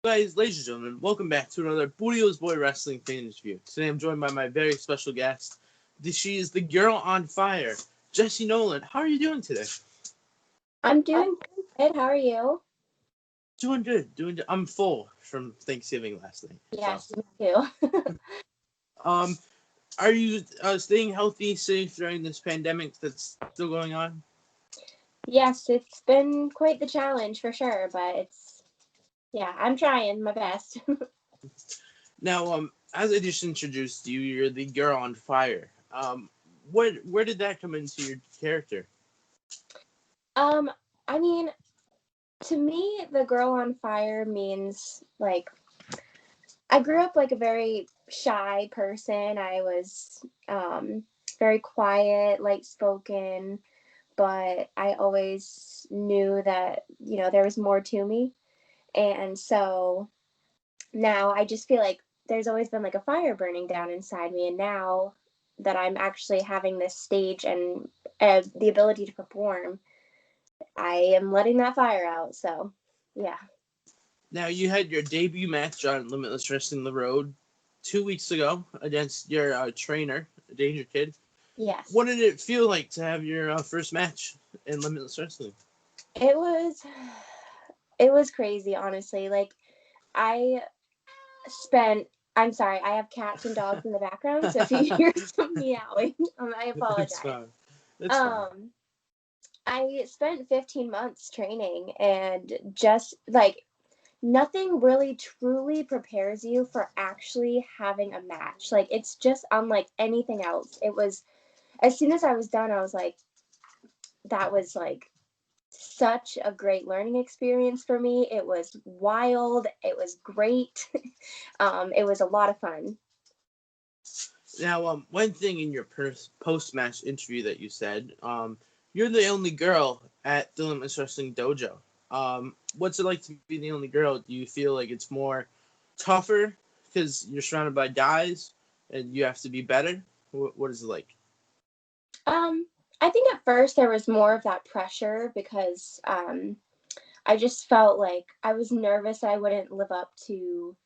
Guys, ladies and gentlemen, welcome back to another Booty Boy Wrestling fan interview. Today I'm joined by my very special guest. She is the girl on fire, Jessie Nolan. How are you doing today? I'm doing good. How are you? Doing good. I'm full from Thanksgiving last night. Yes, me too. Um, are you staying healthy, safe during this pandemic that's still going on? Yes, it's been quite the challenge for sure, but I'm trying my best. Now, as I just introduced you, you're the girl on fire. Where did that come into your character? Um, I mean, to me, the girl on fire means like I grew up like a very shy person. I was very quiet, light spoken, but I always knew that, there was more to me. And so now I just feel like there's always been like a fire burning down inside me. And now that I'm actually having this stage and the ability to perform, I am letting that fire out. So, yeah. Now, you had your debut match on Limitless Wrestling the Road 2 weeks ago against your trainer, Danger Kid. Yes. What did it feel like to have your first match in Limitless Wrestling? It was it was crazy, honestly. Like I spent I'm sorry, I have cats and dogs in the background, so if you hear some meowing, I It's apologize. fine. It's fine. Um I spent 15 months training and just like nothing really truly prepares you for actually having a match. Like it's just unlike anything else. It was as soon as I was done, I was like, that was like such a great learning experience for me. It was wild. It was great. It was a lot of fun. Now, one thing in your post-match interview that you said, you're the only girl at the Limitless Wrestling Dojo. What's it like to be the only girl? Do you feel like it's more tougher because you're surrounded by guys and you have to be better? What is it like? Um, I think at first there was more of that pressure because I just felt like I was nervous I wouldn't live up to,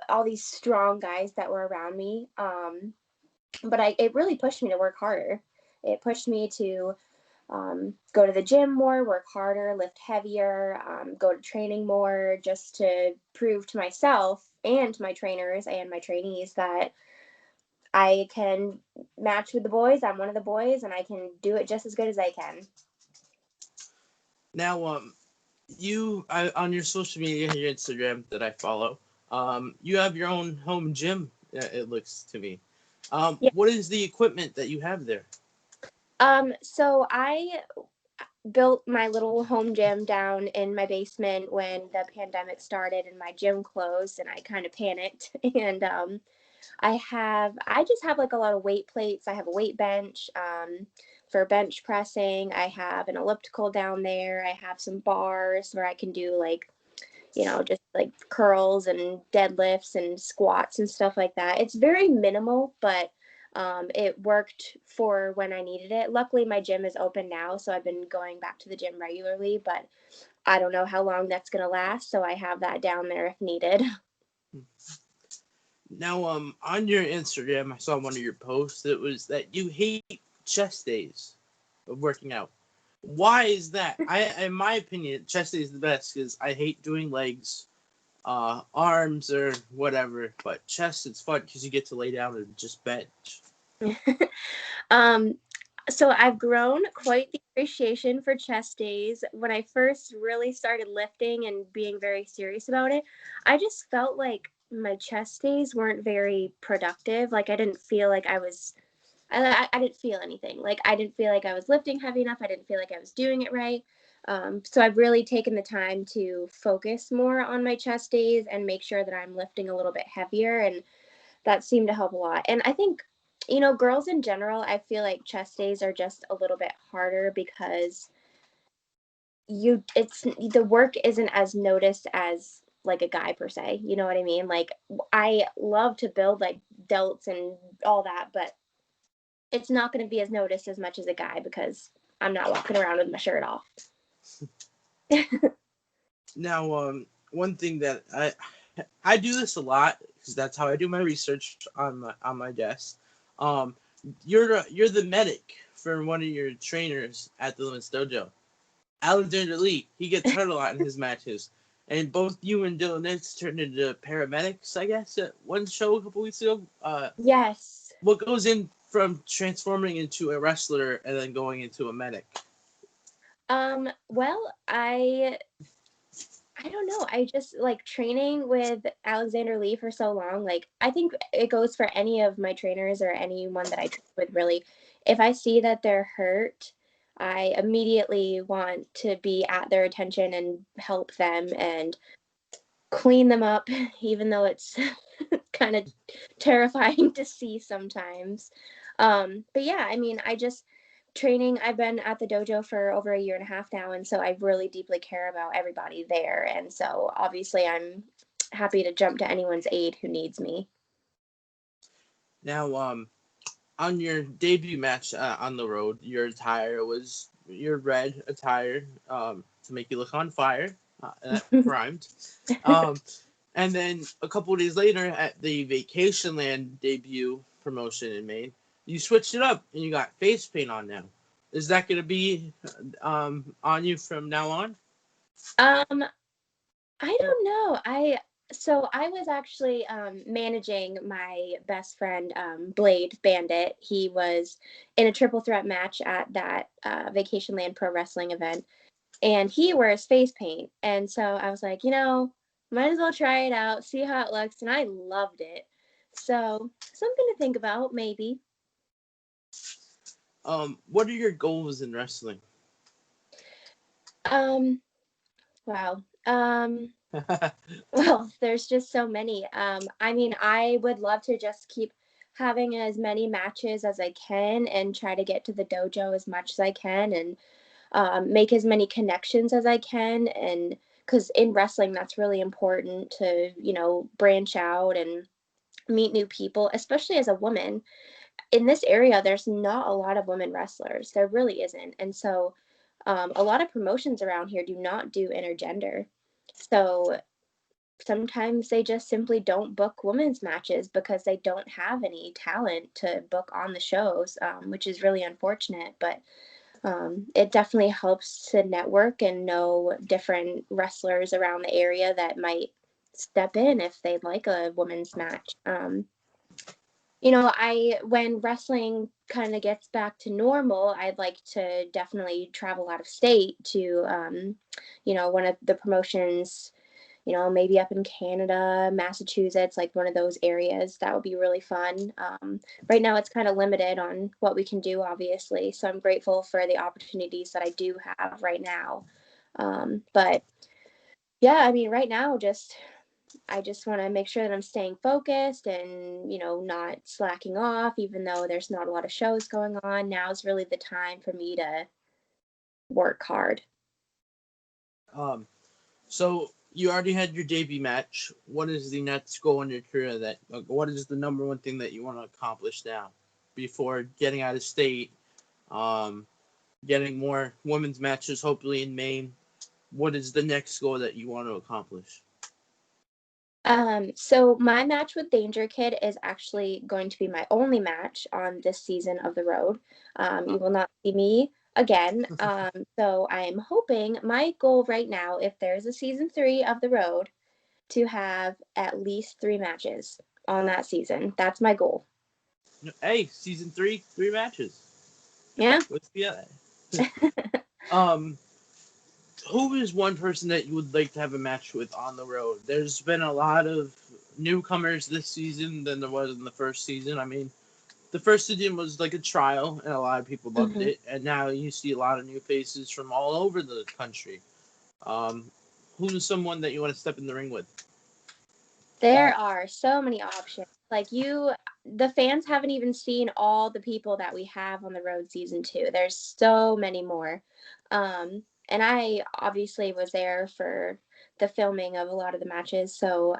all these strong guys that were around me. But it really pushed me to work harder. It pushed me to go to the gym more, work harder, lift heavier, go to training more, just to prove to myself and to my trainers and my trainees that I can match with the boys. I'm one of the boys, and I can do it just as good as they can. Now, on your social media, your Instagram that I follow, you have your own home gym. It looks to me. Yeah. What is the equipment that you have there? So I built my little home gym down in my basement when the pandemic started and my gym closed, and I kind of panicked. And I just have like a lot of weight plates. I have a weight bench for bench pressing. I have an elliptical down there. I have some bars where I can do like, just like curls and deadlifts and squats and stuff like that. It's very minimal, but it worked for when I needed it. Luckily, my gym is open now, so I've been going back to the gym regularly, but I don't know how long that's going to last, so I have that down there if needed. Now, on your Instagram, I saw one of your posts. It was that you hate chest days of working out. Why is that? In my opinion, chest day is the best because I hate doing legs, arms, or whatever. But chest, it's fun because you get to lay down and just bench. um, so I've grown quite the appreciation for chest days. When I first really started lifting and being very serious about it, I just felt like my chest days weren't very productive. Like I didn't feel like I didn't feel anything. Like I didn't feel like I was lifting heavy enough. I didn't feel like I was doing it right. So I've really taken the time to focus more on my chest days and make sure that I'm lifting a little bit heavier. And that seemed to help a lot. And I think, girls in general, I feel like chest days are just a little bit harder because it's the work isn't as noticed as like a guy per se. You know what I mean? Like I love to build like delts and all that, but it's not going to be as noticed as much as a guy because I'm not walking around with my shirt off. Now, one thing that I do this a lot because that's how I do my research on my desk. Um, you're the medic for one of your trainers at the Limitless Dojo. Alexander Lee, he gets hurt a lot in his matches. And both you and Dylan Nitz turned into paramedics, I guess, at one show a couple weeks ago. Yes. What goes in from transforming into a wrestler and then going into a medic? Well, I don't know. I just like training with Alexander Lee for so long. Like, I think it goes for any of my trainers or anyone that I train with, really. If I see that they're hurt, I immediately want to be at their attention and help them and clean them up, even though it's kind of terrifying to see sometimes. But yeah, I mean, I just training, I've been at the dojo for over a year and a half now, and so I really deeply care about everybody there. And so obviously I'm happy to jump to anyone's aid who needs me. Now, on your debut match on the road, your attire was your red attire to make you look on fire. That rhymed. Um, and then a couple of days later, at the Vacation Land debut promotion in Maine, you switched it up and you got face paint on now. Is that going to be on you from now on? Um, I don't know. I was actually managing my best friend Blade Bandit. He was in a triple threat match at that Vacation Land Pro Wrestling event, and he wears face paint. And so I was like, might as well try it out, see how it looks, and I loved it. So something to think about, maybe. What are your goals in wrestling? Um, wow. Well, there's just so many. I mean, I would love to just keep having as many matches as I can and try to get to the dojo as much as I can and make as many connections as I can. And because in wrestling, that's really important to, branch out and meet new people, especially as a woman. In this area, there's not a lot of women wrestlers. There really isn't. And so a lot of promotions around here do not do intergender. So sometimes they just simply don't book women's matches because they don't have any talent to book on the shows, which is really unfortunate. But it definitely helps to network and know different wrestlers around the area that might step in if they'd like a women's match. When wrestling kind of gets back to normal, I'd like to definitely travel out of state to, one of the promotions, maybe up in Canada, Massachusetts, like one of those areas. That would be really fun. Right now, it's kind of limited on what we can do, obviously. So I'm grateful for the opportunities that I do have right now. But yeah, I mean, right now, I just want to make sure that I'm staying focused and, not slacking off, even though there's not a lot of shows going on. Now's really the time for me to work hard. Um, so you already had your debut match. What is the next goal in your career? What is the number one thing that you want to accomplish now, before getting out of state, um, getting more women's matches, hopefully in Maine? What is the next goal that you want to accomplish? So my match with Danger Kid is actually going to be my only match on this season of The Road. You will not see me again. So I'm hoping, my goal right now, if there's a season 3 of The Road, to have at least 3 matches on that season. That's my goal. Hey, season 3, 3 matches. Yeah. Let's see that. um, who is one person that you would like to have a match with on the road? There's been a lot of newcomers this season than there was in the first season. I mean, the first season was like a trial, and a lot of people loved Mhm. it. And now you see a lot of new faces from all over the country. Um, who's someone that you want to step in the ring with? There are so many options. Like the fans haven't even seen all the people that we have on the road season 2. There's so many more. And I obviously was there for the filming of a lot of the matches. So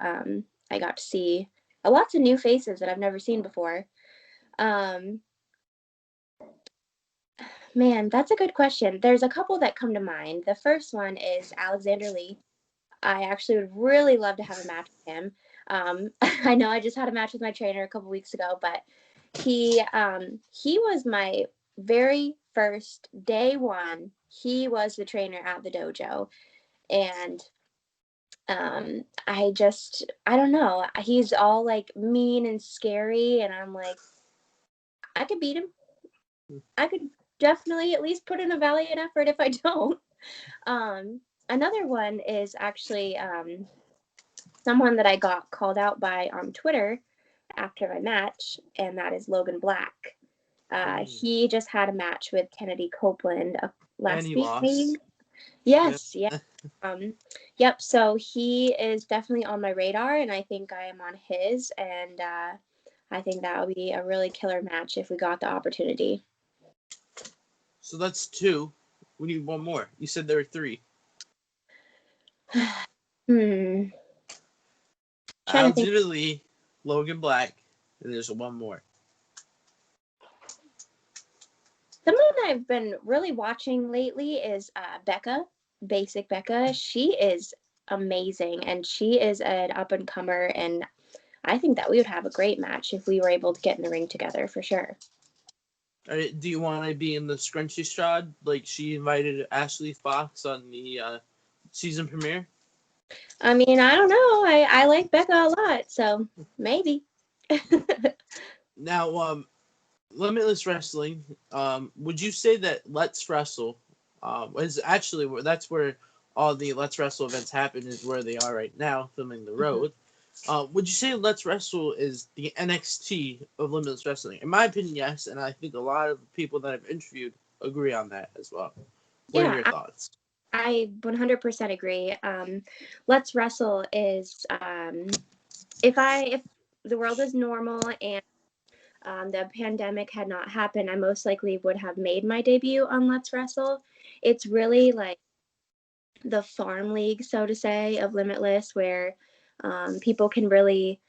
I got to see lots of new faces that I've never seen before. Um, Man, that's a good question. There's a couple that come to mind. The first one is Alexander Lee. I actually would really love to have a match with him. I know I just had a match with my trainer a couple weeks ago, but he was my very first day one. He was the trainer at the dojo, and I don't know. He's all like mean and scary, and I'm like, I could beat him. I could definitely at least put in a valiant effort if I don't. Another one is actually someone that I got called out by on Twitter after my match, and that is Logan Black. He just had a match with Kennedy Copeland And last he week. lost. Yes, yeah. Yep. So he is definitely on my radar, and I think I am on his, and I think that would be a really killer match if we got the opportunity. So that's 2. We need one more. You said there were 3. Allegedly, Logan Black, and there's one more. Someone I've been really watching lately is Becca, Basic Becca. She is amazing, and she is an up-and-comer, and I think that we would have a great match if we were able to get in the ring together, for sure. Do you want to be in the Scrunchy Strad like she invited Ashley Fox on the season premiere? I mean, I don't know. I like Becca a lot, so maybe. Now, Limitless Wrestling, would you say that Let's Wrestle is actually that's where all the Let's Wrestle events happen, is where they are right now, filming the road. Would you say Let's Wrestle is the NXT of Limitless Wrestling? In my opinion, yes, and I think a lot of people that I've interviewed agree on that as well. What are your thoughts? I 100% agree. Let's Wrestle is if the world is normal and the pandemic had not happened, I most likely would have made my debut on Let's Wrestle. It's really like the farm league, so to say, of Limitless, where people can really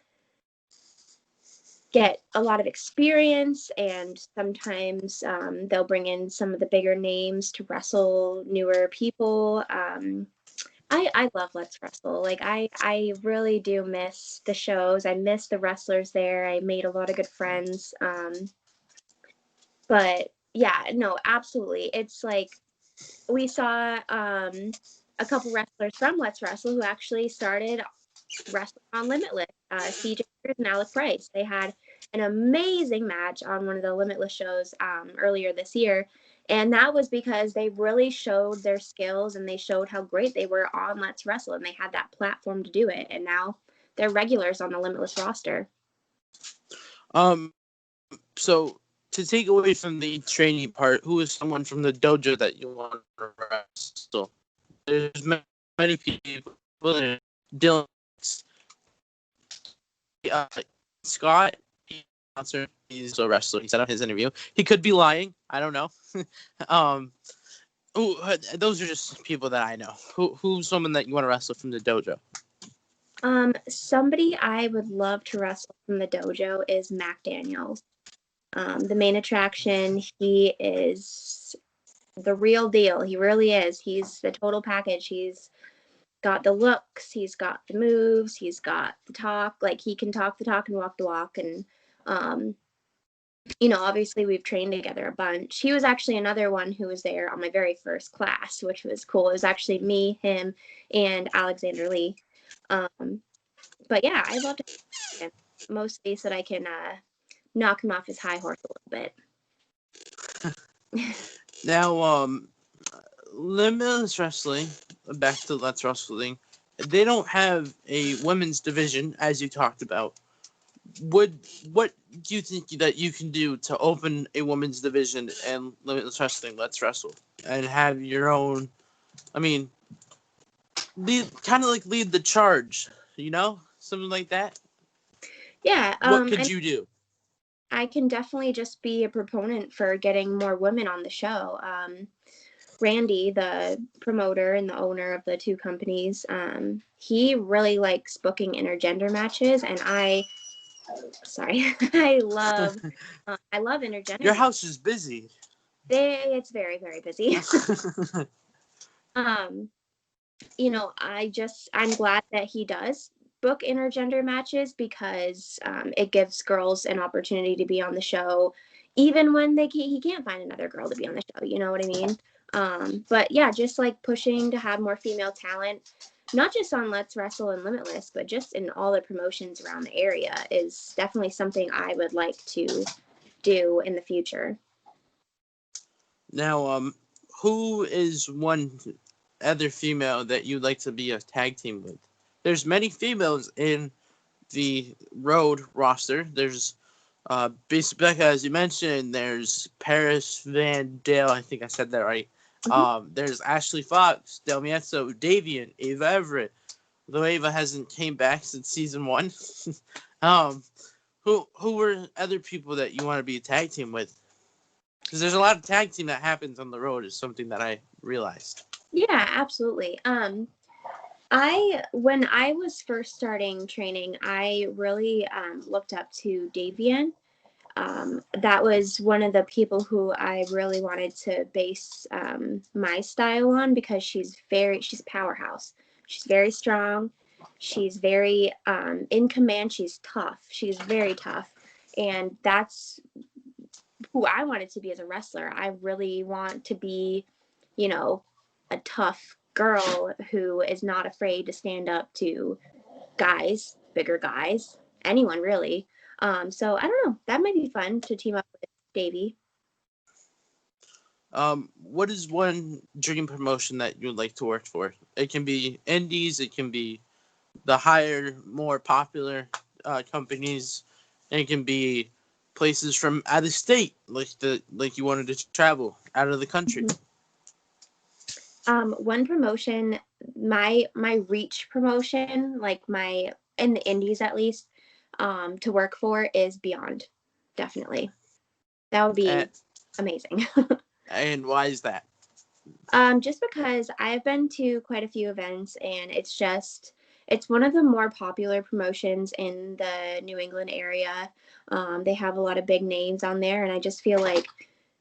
get a lot of experience, and sometimes they'll bring in some of the bigger names to wrestle newer people. I love Let's Wrestle. Like I really do miss the shows. I miss the wrestlers there. I made a lot of good friends. But yeah, no, absolutely. It's like we saw a couple wrestlers from Let's Wrestle who actually started wrestling on Limitless. CJ and Alec Price. They had an amazing match on one of the Limitless shows earlier this year. And that was because they really showed their skills and they showed how great they were on Let's Wrestle, and they had that platform to do it. And now they're regulars on the Limitless roster. So to take away from the training part, who is someone from the dojo that you want to wrestle? There's many people. Dylan, Scott, he's a wrestler. He said on his interview. He could be lying. I don't know. Those are just people that I know. Who's someone that you want to wrestle from the dojo? Somebody I would love to wrestle from the dojo is Mac Daniels. The main attraction. He is the real deal. He really is. He's the total package. He's got the looks, he's got the moves, he's got the talk. Like, he can talk the talk and walk the walk. And obviously we've trained together a bunch. He was actually another one who was there on my very first class, which was cool. It was actually me, him, and Alexander Lee. But yeah, I love him mostly so that I can knock him off his high horse a little bit. Now, Limitless Wrestling, back to Let's Wrestling, they don't have a women's division, as you talked about. What do you think that you can do to open a women's division and Limitless Wrestling, Let's Wrestle, and have your own? I mean, lead the charge, something like that. Yeah. What could you do? I can definitely just be a proponent for getting more women on the show. Randy, the promoter and the owner of the two companies, he really likes booking intergender matches, and I love intergender. Your house is busy. It's very, very busy. I'm glad that he does book intergender matches because it gives girls an opportunity to be on the show, even when he can't find another girl to be on the show. You know what I mean? But yeah, just like pushing to have more female talent, not just on Let's Wrestle and Limitless, but just in all the promotions around the area is definitely something I would like to do in the future. Now, who is one other female that you'd like to be a tag team with? There's many females in the road roster. There's Becca, as you mentioned. There's Paris Van Dale. I think I said that right. Mm-hmm. There's Ashley Fox, Del Miezo, Davian, Ava Everett. Though Ava hasn't came back since season 1. um, who were other people that you want to be a tag team with? Because there's a lot of tag team that happens on the road. Is something that I realized. Yeah, absolutely. When I was first starting training, I really looked up to Davian. That was one of the people who I really wanted to base my style on because she's a powerhouse. She's very strong. She's very in command. She's tough. She's very tough. And that's who I wanted to be as a wrestler. I really want to be, you know, a tough girl who is not afraid to stand up to guys, bigger guys, anyone really. So I don't know. That might be fun to team up with Davey. What is one dream promotion that you'd like to work for? It can be indies. It can be the higher, more popular companies. And it can be places from out of state, like you wanted to travel out of the country. One promotion, my reach promotion, like my in the indies at least, to work for is Beyond. Definitely, that would be And, amazing. and why is that? Just because I've been to quite a few events and it's one of the more popular promotions in the New England area. They have a lot of big names on there, and I just feel like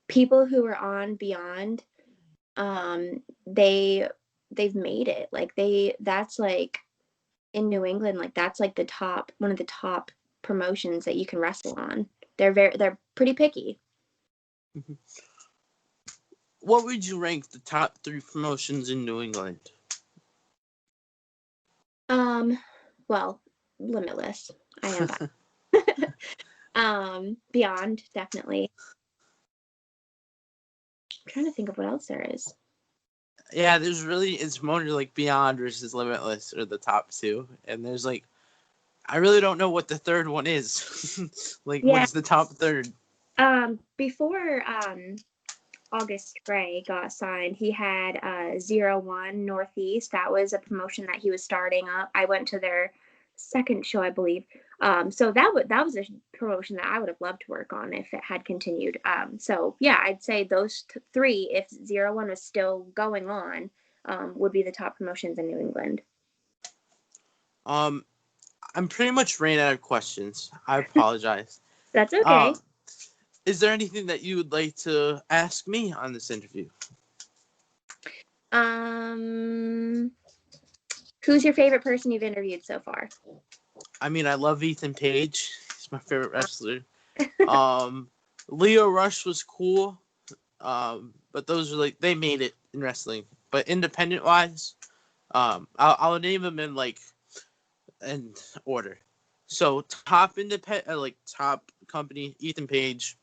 people who are on Beyond, they've made it. Like that's like in New England, like that's like one of the top promotions that you can wrestle on. They're pretty picky. What would you rank the top 3 promotions in New England? Well, Limitless. I am back. Beyond, definitely. I'm trying to think of what else there is. Yeah, it's more like Beyond versus Limitless are the top 2, and there's like I really don't know what the third one is. Like, what Yeah. is the top third? Before August Gray got signed, he had 01 Northeast. That was a promotion that he was starting up. I went to their second show, I believe. So that was a promotion that I would have loved to work on if it had continued. So yeah, I'd say those 3, if 01 was still going on, would be the top promotions in New England. I'm pretty much ran out of questions. I apologize. That's okay. Is there anything that you would like to ask me on this interview? Who's your favorite person you've interviewed so far? I mean, I love Ethan Page. He's my favorite wrestler. Leo Rush was cool. But those are like, they made it in wrestling. But independent wise, I'll name them in order. So top independent, top company, Ethan Page.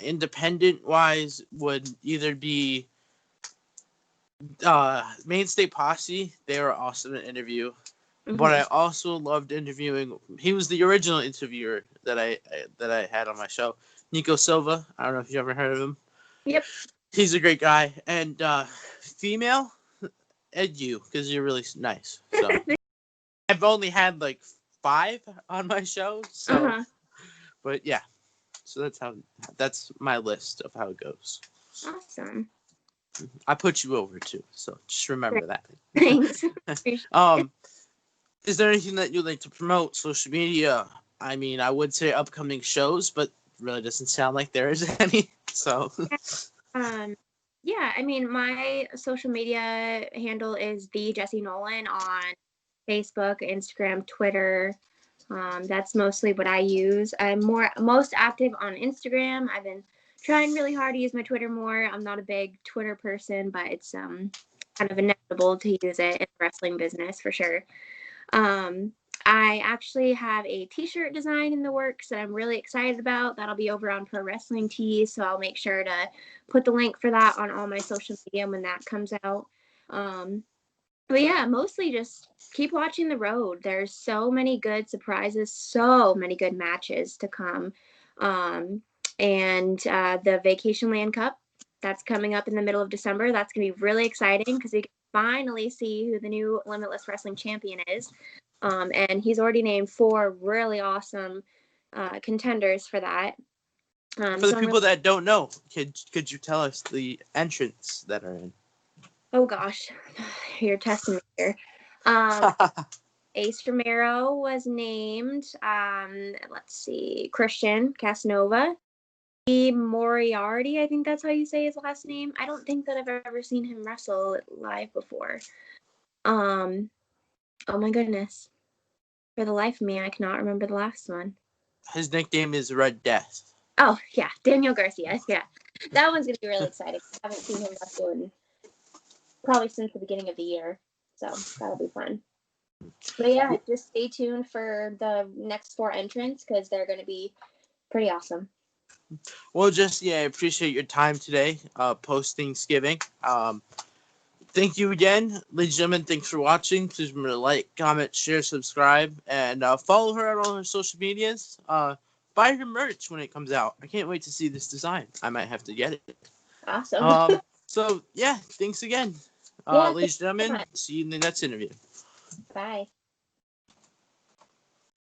Independent wise would either be Mainstay Posse. They were awesome to interview. Mm-hmm. But I also loved interviewing. He was the original interviewer that I had on my show. Nico Silva. I don't know if you ever heard of him. Yep. He's a great guy. And female, Ed you, because you're really nice. So I've only had like 5 on my show. So, but yeah. So that's my list of how it goes. Awesome. I put you over too, so just remember that. Thanks. Is there anything that you'd like to promote? Social media? I mean, I would say upcoming shows, but really doesn't sound like there is any. So, Yeah, I mean, my social media handle is the Jessie Nolan on Facebook, Instagram, Twitter. That's mostly what I use. I'm most active on Instagram. I've been trying really hard to use my Twitter more. I'm not a big Twitter person, but it's kind of inevitable to use it in the wrestling business for sure. Um, I actually have a t-shirt design in the works that I'm really excited about. That'll be over on Pro Wrestling Tees, so I'll make sure to put the link for that on all my social media when that comes out. Um, but yeah, mostly just keep watching the road. There's so many good surprises, so many good matches to come. Um, and the Vacation Land Cup, that's coming up in the middle of December. That's going to be really exciting because we can finally see who the new Limitless Wrestling Champion is. And he's already named 4 really awesome contenders for that. For the So I'm people that don't know, could you tell us the entrants that are in? oh gosh, you're testing me here. Um, Ace Romero was named. Let's see, Christian Casanova. Moriarty, I think that's how you say his last name. I don't think that I've ever seen him wrestle live before. Um, oh my goodness. For the life of me, I cannot remember the last one. His nickname is Red Death. Oh, yeah, Daniel Garcia. Yeah. That one's going to be really exciting. I haven't seen him wrestle in probably since the beginning of the year. So that'll be fun. But yeah, just stay tuned for the next 4 entrants because they're going to be pretty awesome. Well, Jessie, I appreciate your time today, post Thanksgiving. Thank you again, ladies and gentlemen. Thanks for watching. Please remember to like, comment, share, subscribe, and follow her on all her social medias. Buy her merch when it comes out. I can't wait to see this design. I might have to get it. Awesome. So, yeah, thanks again. Yeah, Ladies and thanks so gentlemen, much. see you in the next interview. Bye.